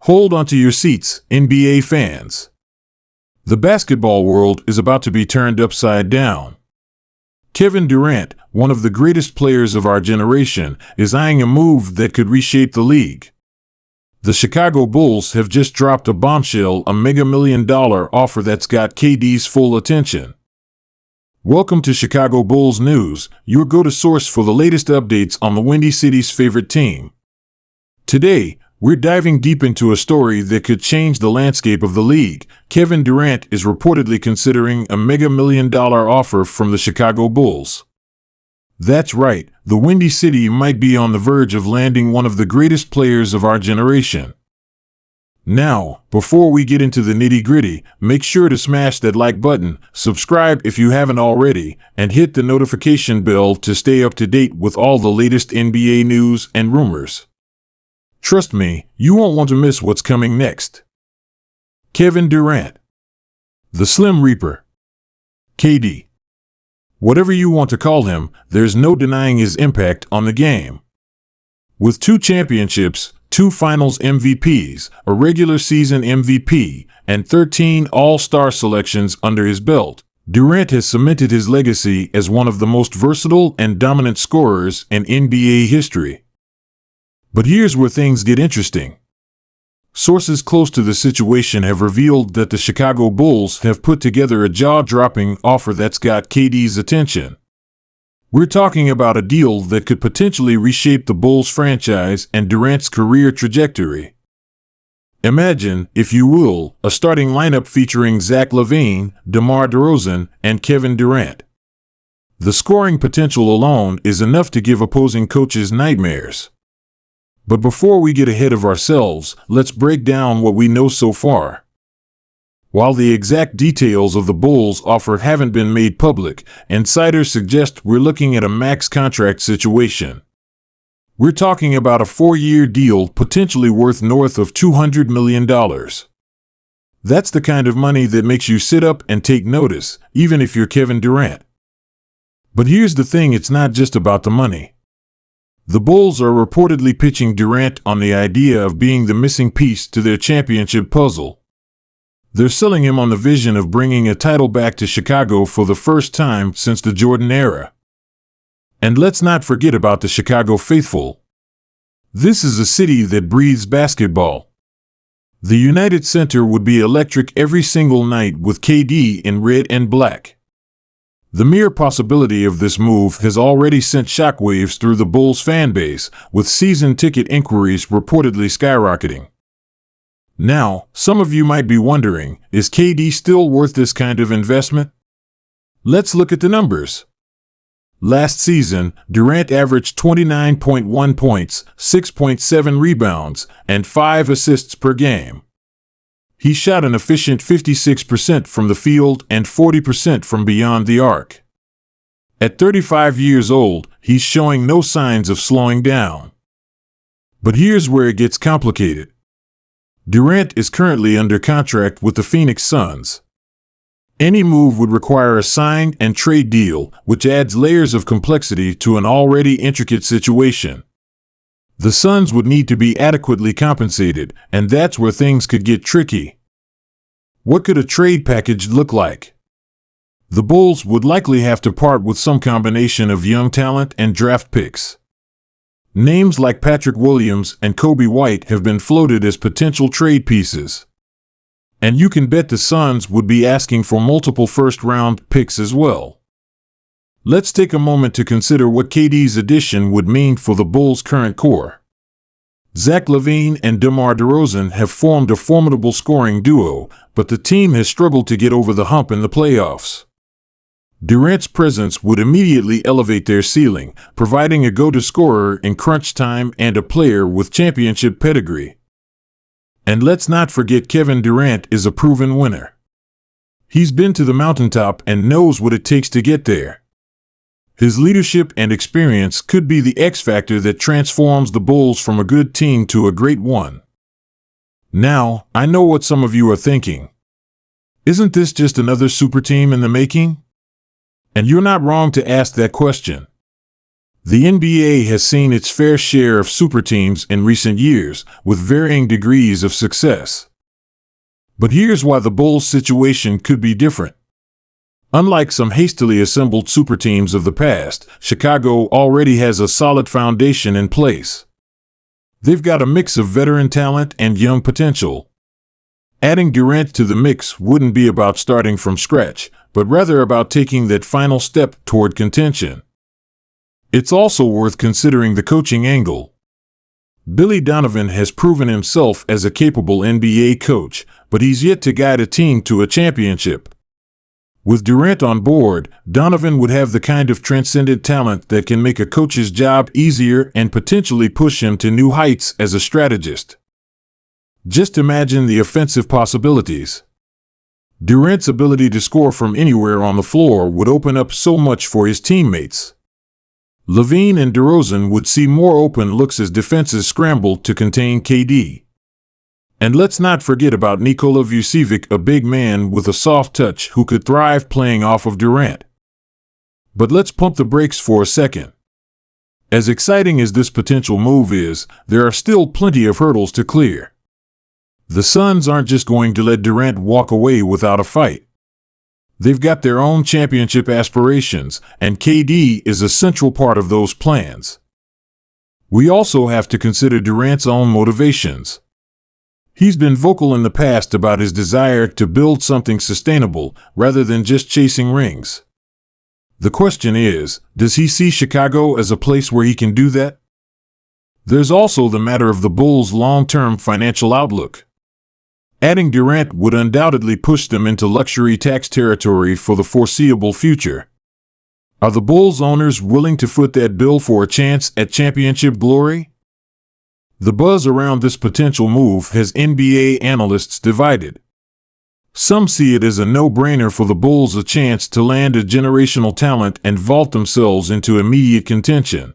Hold onto your seats, NBA fans. The basketball world is about to be turned upside down. Kevin Durant, one of the greatest players of our generation, is eyeing a move that could reshape the league. The Chicago Bulls have just dropped a bombshell, a mega $1 million offer that's got KD's full attention. Welcome to Chicago Bulls News, your go-to source for the latest updates on the Windy City's favorite team. Today, we're diving deep into a story that could change the landscape of the league. Kevin Durant is reportedly considering a mega $1 million offer from the Chicago Bulls. That's right, the Windy City might be on the verge of landing one of the greatest players of our generation. Now, before we get into the nitty-gritty, make sure to smash that like button, subscribe if you haven't already, and hit the notification bell to stay up to date with all the latest NBA news and rumors. Trust me, you won't want to miss what's coming next. Kevin Durant. The Slim Reaper. KD. Whatever you want to call him, there's no denying his impact on the game. With 2 championships, 2 finals MVPs, a regular season MVP, and 13 All-Star selections under his belt, Durant has cemented his legacy as one of the most versatile and dominant scorers in NBA history. But here's where things get interesting. Sources close to the situation have revealed that the Chicago Bulls have put together a jaw-dropping offer that's got KD's attention. We're talking about a deal that could potentially reshape the Bulls franchise and Durant's career trajectory. Imagine, if you will, a starting lineup featuring Zach LaVine, DeMar DeRozan, and Kevin Durant. The scoring potential alone is enough to give opposing coaches nightmares. But before we get ahead of ourselves, let's break down what we know so far. While the exact details of the Bulls' offer haven't been made public, insiders suggest we're looking at a max contract situation. We're talking about a 4-year deal potentially worth north of $200 million. That's the kind of money that makes you sit up and take notice, even if you're Kevin Durant. But here's the thing, it's not just about the money. The Bulls are reportedly pitching Durant on the idea of being the missing piece to their championship puzzle. They're selling him on the vision of bringing a title back to Chicago for the first time since the Jordan era. And let's not forget about the Chicago faithful. This is a city that breathes basketball. The United Center would be electric every single night with KD in red and black. The mere possibility of this move has already sent shockwaves through the Bulls fan base, with season ticket inquiries reportedly skyrocketing. Now, some of you might be wondering, is KD still worth this kind of investment? Let's look at the numbers. Last season, Durant averaged 29.1 points, 6.7 rebounds, and 5 assists per game. He shot an efficient 56% from the field and 40% from beyond the arc. At 35 years old, he's showing no signs of slowing down. But here's where it gets complicated. Durant is currently under contract with the Phoenix Suns. Any move would require a sign and trade deal, which adds layers of complexity to an already intricate situation. The Suns would need to be adequately compensated, and that's where things could get tricky. What could a trade package look like? The Bulls would likely have to part with some combination of young talent and draft picks. Names like Patrick Williams and Kobe White have been floated as potential trade pieces. And you can bet the Suns would be asking for multiple first-round picks as well. Let's take a moment to consider what KD's addition would mean for the Bulls' current core. Zach LaVine and DeMar DeRozan have formed a formidable scoring duo, but the team has struggled to get over the hump in the playoffs. Durant's presence would immediately elevate their ceiling, providing a go-to scorer in crunch time and a player with championship pedigree. And let's not forget Kevin Durant is a proven winner. He's been to the mountaintop and knows what it takes to get there. His leadership and experience could be the X factor that transforms the Bulls from a good team to a great one. Now, I know what some of you are thinking. Isn't this just another super team in the making? And you're not wrong to ask that question. The NBA has seen its fair share of super teams in recent years, with varying degrees of success. But here's why the Bulls' situation could be different. Unlike some hastily assembled super teams of the past, Chicago already has a solid foundation in place. They've got a mix of veteran talent and young potential. Adding Durant to the mix wouldn't be about starting from scratch, but rather about taking that final step toward contention. It's also worth considering the coaching angle. Billy Donovan has proven himself as a capable NBA coach, but he's yet to guide a team to a championship. With Durant on board, Donovan would have the kind of transcendent talent that can make a coach's job easier and potentially push him to new heights as a strategist. Just imagine the offensive possibilities. Durant's ability to score from anywhere on the floor would open up so much for his teammates. LaVine and DeRozan would see more open looks as defenses scrambled to contain KD. And let's not forget about Nikola Vucevic, a big man with a soft touch who could thrive playing off of Durant. But let's pump the brakes for a second. As exciting as this potential move is, there are still plenty of hurdles to clear. The Suns aren't just going to let Durant walk away without a fight. They've got their own championship aspirations, and KD is a central part of those plans. We also have to consider Durant's own motivations. He's been vocal in the past about his desire to build something sustainable rather than just chasing rings. The question is, does he see Chicago as a place where he can do that? There's also the matter of the Bulls' long-term financial outlook. Adding Durant would undoubtedly push them into luxury tax territory for the foreseeable future. Are the Bulls owners willing to foot that bill for a chance at championship glory? The buzz around this potential move has NBA analysts divided. Some see it as a no-brainer for the Bulls a chance to land a generational talent and vault themselves into immediate contention.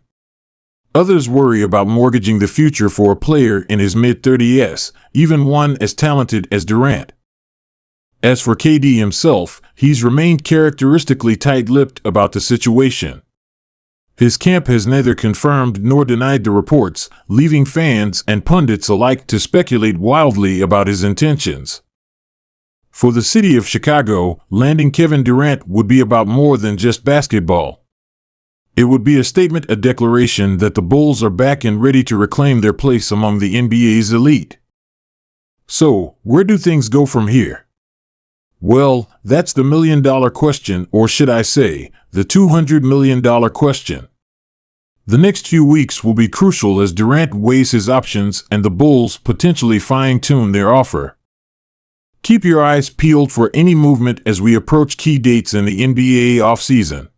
Others worry about mortgaging the future for a player in his mid-30s, even one as talented as Durant. As for KD himself, he's remained characteristically tight-lipped about the situation. His camp has neither confirmed nor denied the reports, leaving fans and pundits alike to speculate wildly about his intentions. For the city of Chicago, landing Kevin Durant would be about more than just basketball. It would be a statement, a declaration that the Bulls are back and ready to reclaim their place among the NBA's elite. So, where do things go from here? Well, that's the million-dollar question, or should I say, the $200 million question. The next few weeks will be crucial as Durant weighs his options and the Bulls potentially fine-tune their offer. Keep your eyes peeled for any movement as we approach key dates in the NBA offseason.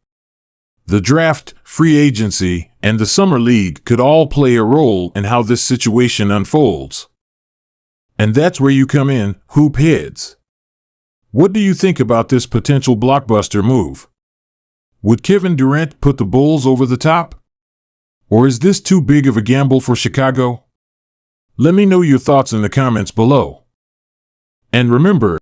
The draft, free agency, and the summer league could all play a role in how this situation unfolds. And that's where you come in, hoop heads. What do you think about this potential blockbuster move? Would Kevin Durant put the Bulls over the top? Or is this too big of a gamble for Chicago? Let me know your thoughts in the comments below. And remember,